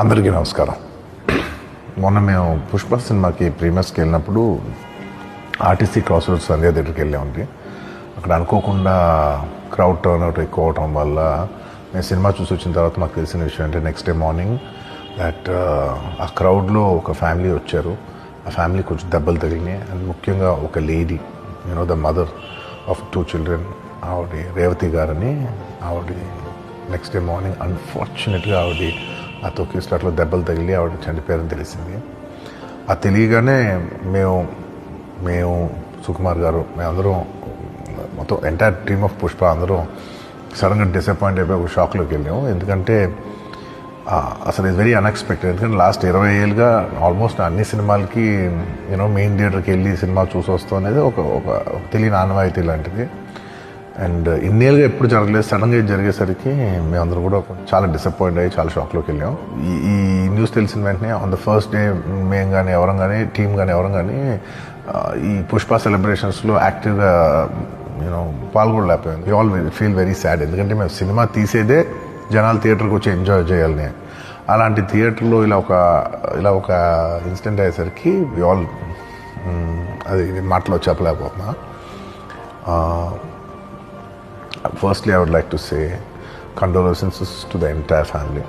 అందరికీ నమస్కారం. మొన్న మేము పుష్ప సినిమాకి ప్రీమియర్స్కి వెళ్ళినప్పుడు ఆర్టీసీ క్రాస్ రోడ్స్ సంధ్యా థియేటర్కి వెళ్ళామండి. అక్కడ అనుకోకుండా క్రౌడ్ టర్న్అవుట్ ఎక్కువ అవటం వల్ల నేను సినిమా చూసి వచ్చిన తర్వాత మాకు తెలిసిన విషయం అంటే నెక్స్ట్ డే మార్నింగ్ దట్ ఆ క్రౌడ్లో ఒక ఫ్యామిలీ వచ్చారు. ఆ ఫ్యామిలీ కొంచెం దెబ్బలు తగిలినాయి. అండ్ ముఖ్యంగా ఒక lady, the mother of 2 children, ఆవిడ రేవతి గారని, ఆవిడ నెక్స్ట్ డే మార్నింగ్ అన్ఫార్చునేట్గా ఆవిడ ఆ తొక్కిస్లాట్లో దెబ్బలు తగిలి ఆవిడ చనిపోయారని తెలిసింది. అది తెలియగానే మేము సుకుమార్ గారు, మేమందరం మొత్తం ఎంటైర్ టీమ్ ఆఫ్ పుష్ప అందరం సడన్గా డిసప్పాయింట్ అయిపోయి ఒక షాక్లోకి వెళ్ళాము. ఎందుకంటే అసలు ఇది వెరీ అన్ఎక్స్పెక్టెడ్. ఎందుకంటే లాస్ట్ 20 ఏళ్ళుగా ఆల్మోస్ట్ అన్ని సినిమాలకి మెయిన్ థియేటర్కి వెళ్ళి సినిమా చూసి వస్తాం అనేది ఒక తెలియని ఆనవాయితీ లాంటిది. అండ్ ఇన్నేళ్ళుగా ఎప్పుడు జరగలేదు. సడన్గా ఇది జరిగేసరికి మేమందరం కూడా చాలా డిసప్పాయింట్ అయ్యి చాలా షాక్లోకి వెళ్ళాం. ఈ న్యూస్ తెలిసిన వెంటనే ఆన్ ద ఫస్ట్ డే మేము కానీ ఎవరం కానీ టీం కానీ ఎవరం కానీ ఈ పుష్ప సెలబ్రేషన్స్లో యాక్టివ్గా పాల్గొనలేకపోయింది. We all feel very sad. ఎందుకంటే మేము సినిమా తీసేదే జనాలు థియేటర్కి వచ్చి ఎంజాయ్ చేయాలని. అలాంటి థియేటర్లో ఇలా ఒక ఇన్సిడెంట్ అయ్యేసరికి వి ఆల్ అది మాటలో చెప్పలేకపోతున్నా. Firstly, I would like to say condolences to the entire family.